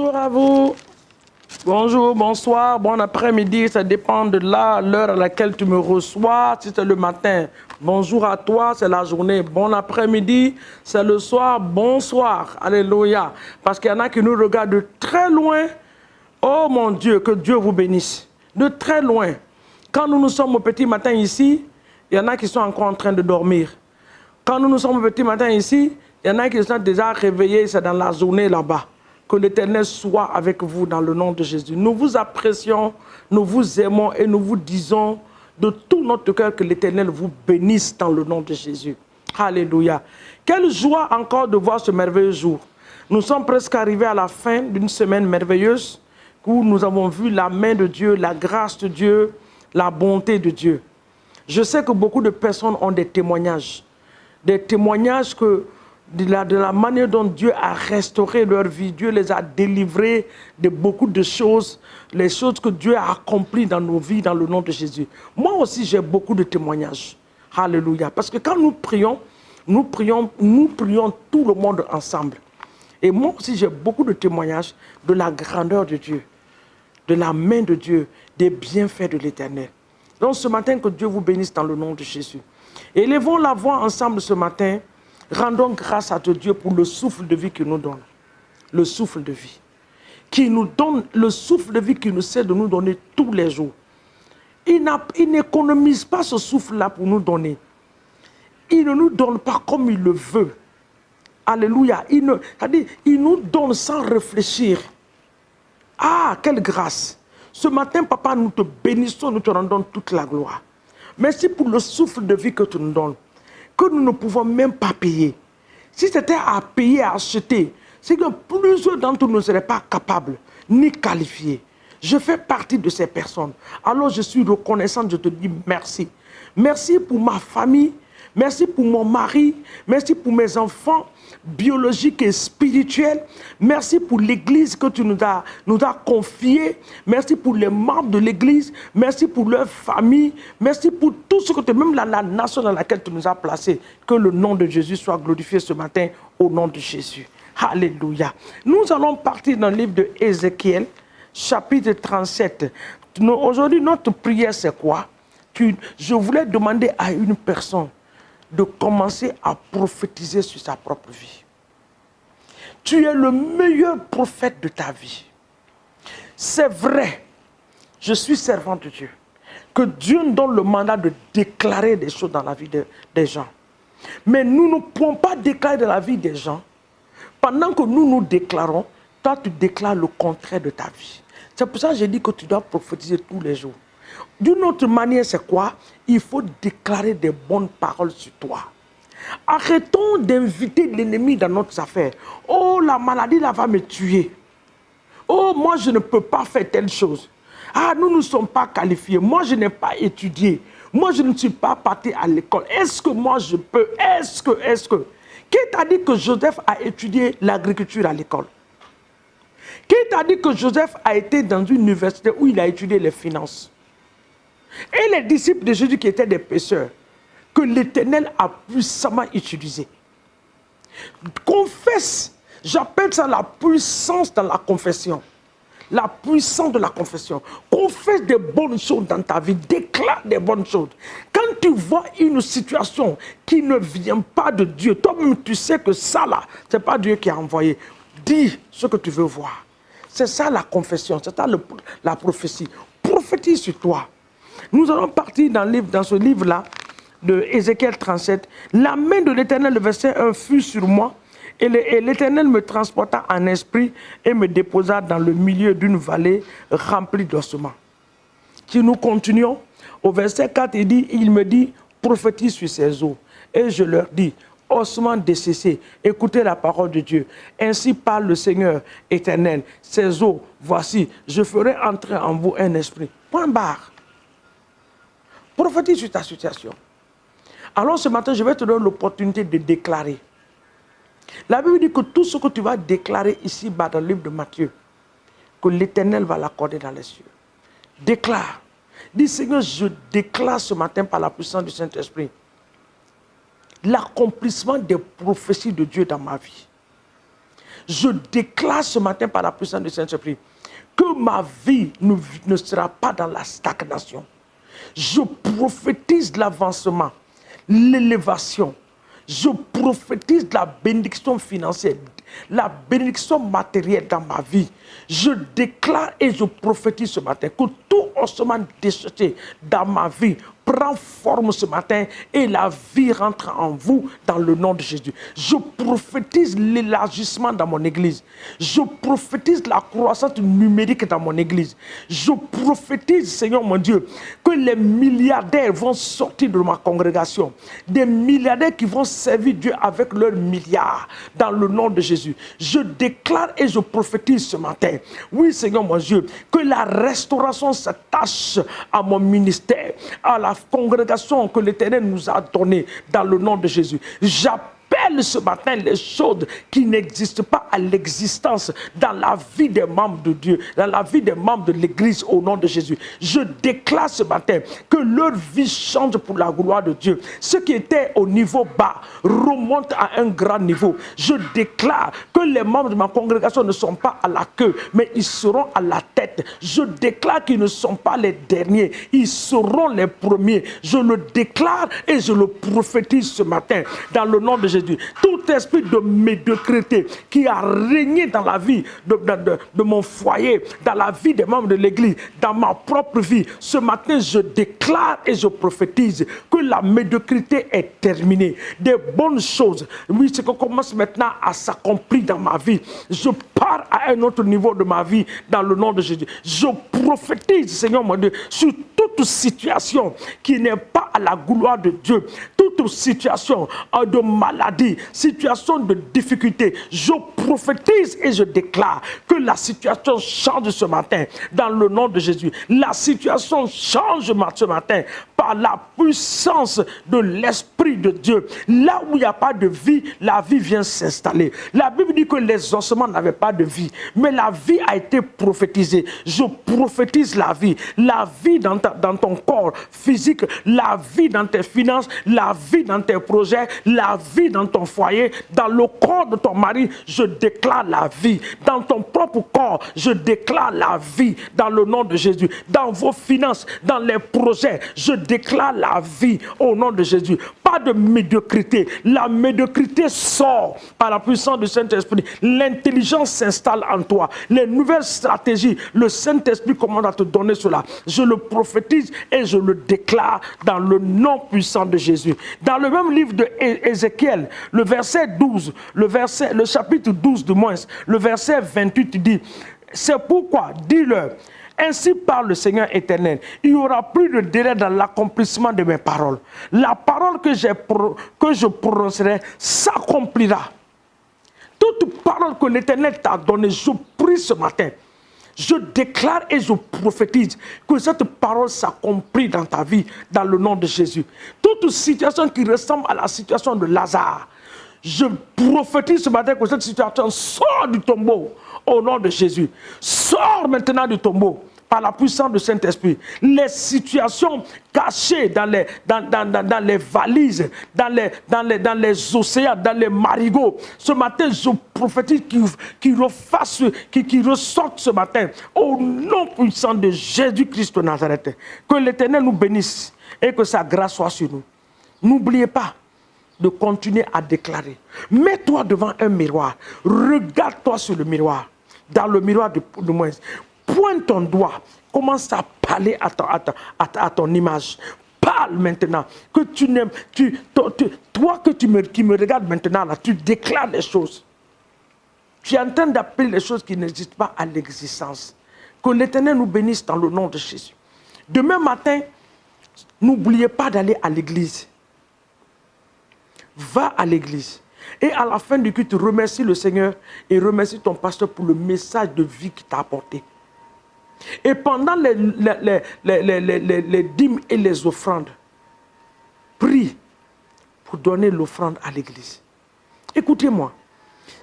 Bonjour à vous. Bonjour, bonsoir, bon après-midi. Ça dépend de l'heure à laquelle tu me reçois. Si c'est le matin, bonjour à toi, c'est la journée. Bon après-midi, c'est le soir, bonsoir. Alléluia. Parce qu'il y en a qui nous regardent de très loin. Oh mon Dieu, que Dieu vous bénisse. De très loin. Quand nous sommes au petit matin ici, il y en a qui sont encore en train de dormir. Quand nous sommes au petit matin ici, il y en a qui sont déjà réveillés, c'est dans la journée là-bas. Que l'Éternel soit avec vous dans le nom de Jésus. Nous vous apprécions, nous vous aimons et nous vous disons de tout notre cœur que l'Éternel vous bénisse dans le nom de Jésus. Alléluia. Quelle joie encore de voir ce merveilleux jour. Nous sommes presque arrivés à la fin d'une semaine merveilleuse où nous avons vu la main de Dieu, la grâce de Dieu, la bonté de Dieu. Je sais que beaucoup de personnes ont des témoignages que de la manière dont Dieu a restauré leur vie, Dieu les a délivrés de beaucoup de choses, les choses que Dieu a accomplies dans nos vies, dans le nom de Jésus. Moi aussi, j'ai beaucoup de témoignages. Alléluia. Parce que quand nous prions tout le monde ensemble. Et moi aussi, j'ai beaucoup de témoignages de la grandeur de Dieu, de la main de Dieu, des bienfaits de l'Éternel. Donc ce matin, que Dieu vous bénisse dans le nom de Jésus. Élevons la voix ensemble ce matin. Rendons grâce à Dieu pour le souffle de vie qu'il nous donne. Le souffle de vie. Qui nous donne le souffle de vie qu'il nous sait de nous donner tous les jours. Il n'économise pas ce souffle-là pour nous donner. Il ne nous donne pas comme il le veut. Alléluia. Il nous donne sans réfléchir. Ah, quelle grâce. Ce matin, papa, nous te bénissons, nous te rendons toute la gloire. Merci pour le souffle de vie que tu nous donnes, que nous ne pouvons même pas payer. Si c'était à payer, à acheter, c'est que plusieurs d'entre nous ne seraient pas capables, ni qualifiés. Je fais partie de ces personnes. Alors je suis reconnaissant, je te dis merci. Merci pour ma famille, merci pour mon mari, merci pour mes enfants biologiques et spirituels. Merci pour l'église que tu nous as confiée. Merci pour les membres de l'église. Merci pour leur famille. Merci pour tout ce que tu... Même la nation dans laquelle tu nous as placés. Que le nom de Jésus soit glorifié ce matin au nom de Jésus. Alléluia. Nous allons partir dans le livre de Ézéchiel, chapitre 37. Aujourd'hui, notre prière, c'est quoi? Je voulais demander à une personne de commencer à prophétiser sur sa propre vie. Tu es le meilleur prophète de ta vie. C'est vrai, je suis servant de Dieu, que Dieu nous donne le mandat de déclarer des choses dans la vie des gens. Mais nous ne pouvons pas déclarer dans la vie des gens. Pendant que nous déclarons, toi tu déclares le contraire de ta vie. C'est pour ça que j'ai dit que tu dois prophétiser tous les jours. D'une autre manière, c'est quoi? Il faut déclarer des bonnes paroles sur toi. Arrêtons d'inviter l'ennemi dans notre affaire. Oh, la maladie là va me tuer. Oh, moi je ne peux pas faire telle chose. Ah, nous ne sommes pas qualifiés. Moi je n'ai pas étudié. Moi je ne suis pas parti à l'école. Est-ce que moi je peux? Est-ce que? Qui t'a dit que Joseph a étudié l'agriculture à l'école? Qui t'a dit que Joseph a été dans une université où il a étudié les finances? Et les disciples de Jésus qui étaient des pécheurs, que l'Éternel a puissamment utilisé. Confesse, j'appelle ça la puissance dans la confession. La puissance de la confession. Confesse des bonnes choses dans ta vie, déclare des bonnes choses. Quand tu vois une situation qui ne vient pas de Dieu, toi-même tu sais que ça là, ce n'est pas Dieu qui a envoyé. Dis ce que tu veux voir. C'est ça la confession, c'est ça la prophétie. Prophétise sur toi. Nous allons partir dans ce livre-là, de Ézéchiel 37. La main de l'Éternel, le verset 1, fut sur moi, et l'Éternel me transporta en esprit et me déposa dans le milieu d'une vallée remplie d'ossements. Si nous continuons, au verset 4, il me dit, prophétise sur ces eaux. Et je leur dis, ossements desséchés, écoutez la parole de Dieu. Ainsi parle le Seigneur éternel. Ces eaux, voici, je ferai entrer en vous un esprit. Point barre. Prophétise sur ta situation. Alors ce matin, je vais te donner l'opportunité de déclarer. La Bible dit que tout ce que tu vas déclarer ici-bas dans le livre de Matthieu, que l'Éternel va l'accorder dans les cieux. Déclare. Dis Seigneur, je déclare ce matin par la puissance du Saint-Esprit l'accomplissement des prophéties de Dieu dans ma vie. Je déclare ce matin par la puissance du Saint-Esprit que ma vie ne sera pas dans la stagnation. Je prophétise l'avancement, l'élévation. Je prophétise la bénédiction financière, la bénédiction matérielle dans ma vie. Je déclare et je prophétise ce matin que tout ossement déchargé dans ma vie prend forme ce matin et la vie rentre en vous dans le nom de Jésus. Je prophétise l'élargissement dans mon église. Je prophétise la croissance numérique dans mon église. Je prophétise, Seigneur mon Dieu, que les milliardaires vont sortir de ma congrégation. Des milliardaires qui vont servir Dieu avec leurs milliards dans le nom de Jésus. Je déclare et je prophétise ce matin, oui Seigneur mon Dieu, que la restauration s'attache à mon ministère, à la congrégation que l'Éternel nous a donnée dans le nom de Jésus. J'appelle ce matin les choses qui n'existent pas à l'existence dans la vie des membres de Dieu, dans la vie des membres de l'Église au nom de Jésus. Je déclare ce matin que leur vie change pour la gloire de Dieu. Ceux qui étaient au niveau bas remontent à un grand niveau. Je déclare que les membres de ma congrégation ne sont pas à la queue, mais ils seront à la tête. Je déclare qu'ils ne sont pas les derniers, ils seront les premiers. Je le déclare et je le prophétise ce matin dans le nom de Jésus. Tout esprit de médiocrité qui a régné dans la vie de mon foyer, dans la vie des membres de l'église, dans ma propre vie, ce matin je déclare et je prophétise que la médiocrité est terminée. Des bonnes choses, oui, ce qui commence maintenant à s'accomplir dans ma vie. Je pars à un autre niveau de ma vie dans le nom de Jésus. Je prophétise, Seigneur mon Dieu, sur toute situation qui n'est pas à la gloire de Dieu, toute situation de maladie, situation de difficulté. Je prophétise et je déclare que la situation change ce matin dans le nom de Jésus. La situation change ce matin par la puissance de l'Esprit de Dieu. Là où il n'y a pas de vie, la vie vient s'installer. La Bible dit que les ossements n'avaient pas de vie, mais la vie a été prophétisée. Je prophétise la vie dans ton corps physique, la vie dans tes finances, la vie dans tes projets, la vie dans ton foyer, dans le corps de ton mari, je déclare la vie. Dans ton propre corps, je déclare la vie dans le nom de Jésus. Dans vos finances, dans les projets, je déclare la vie au nom de Jésus. Pas de médiocrité. La médiocrité sort par la puissance du Saint-Esprit. L'intelligence s'installe en toi. Les nouvelles stratégies, le Saint-Esprit commande à te donner cela. Je le prophétise et je le déclare dans le nom puissant de Jésus. Dans le même livre de Ézéchiel, le verset 12, le chapitre 12 du moins, le verset 28 dit, c'est pourquoi, dis-leur, ainsi parle le Seigneur éternel, il n'y aura plus de délai dans l'accomplissement de mes paroles. La parole que je prononcerai s'accomplira. Toute parole que l'Éternel t'a donnée, je prie ce matin. Je déclare et je prophétise que cette parole s'accomplit dans ta vie, dans le nom de Jésus. Toute situation qui ressemble à la situation de Lazare, je prophétise ce matin que cette situation sort du tombeau au nom de Jésus. Sors maintenant du tombeau par la puissance du Saint-Esprit. Les situations cachées dans les valises, dans les océans, dans les marigots. Ce matin, je prophétise qu'ils ressortent ce matin au nom puissant de Jésus-Christ de Nazareth. Que l'Éternel nous bénisse et que sa grâce soit sur nous. N'oubliez pas de continuer à déclarer. Mets-toi devant un miroir. Regarde-toi sur le miroir. Dans le miroir de moins. Pointe ton doigt. Commence à parler à ton image. Parle maintenant. Que toi qui me regardes maintenant, là, tu déclares les choses. Tu es en train d'appeler les choses qui n'existent pas à l'existence. Que l'Éternel nous bénisse dans le nom de Jésus. Demain matin, n'oubliez pas d'aller à l'église. Va à l'église. Et à la fin du culte, remercie le Seigneur et remercie ton pasteur pour le message de vie qu'il t'a apporté. Et pendant les dîmes et les offrandes, prie pour donner l'offrande à l'église. Écoutez-moi,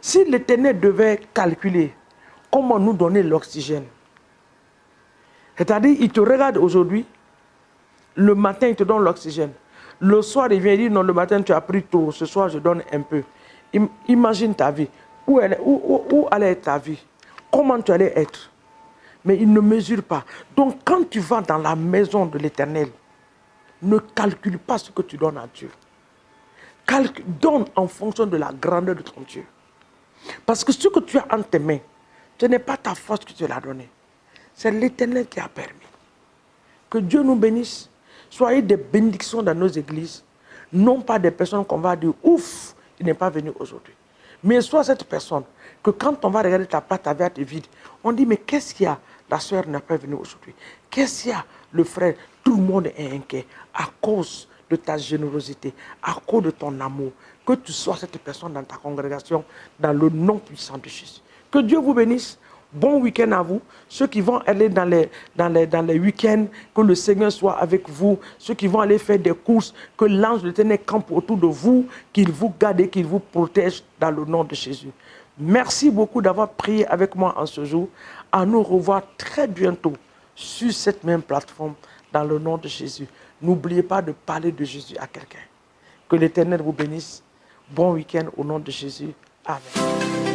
si l'Éternel devait calculer comment nous donner l'oxygène, c'est-à-dire il te regarde aujourd'hui, le matin il te donne l'oxygène, le soir il vient dire non, le matin tu as pris trop, ce soir je donne un peu. Imagine ta vie. où allait être ta vie, comment tu allais être. Mais il ne mesure pas. Donc quand tu vas dans la maison de l'Éternel, ne calcule pas ce que tu donnes à Dieu. Donne en fonction de la grandeur de ton Dieu. Parce que ce que tu as entre tes mains, ce n'est pas ta force qui te l'a donné. C'est l'Éternel qui a permis. Que Dieu nous bénisse. Soyez des bénédictions dans nos églises. Non pas des personnes qu'on va dire, ouf, il n'est pas venu aujourd'hui. Mais sois cette personne que quand on va regarder ta pâte à verte et vide, on dit, mais qu'est-ce qu'il y a? La soeur n'est pas venue aujourd'hui. Qu'est-ce qu'il y a? Le frère, tout le monde est inquiet à cause de ta générosité, à cause de ton amour. Que tu sois cette personne dans ta congrégation, dans le nom puissant de Jésus. Que Dieu vous bénisse. Bon week-end à vous. Ceux qui vont aller dans les week-ends, que le Seigneur soit avec vous. Ceux qui vont aller faire des courses, que l'ange de l'Éternel campe autour de vous, qu'il vous garde et qu'il vous protège dans le nom de Jésus. Merci beaucoup d'avoir prié avec moi en ce jour. À nous revoir très bientôt sur cette même plateforme dans le nom de Jésus. N'oubliez pas de parler de Jésus à quelqu'un. Que l'Éternel vous bénisse. Bon week-end au nom de Jésus. Amen.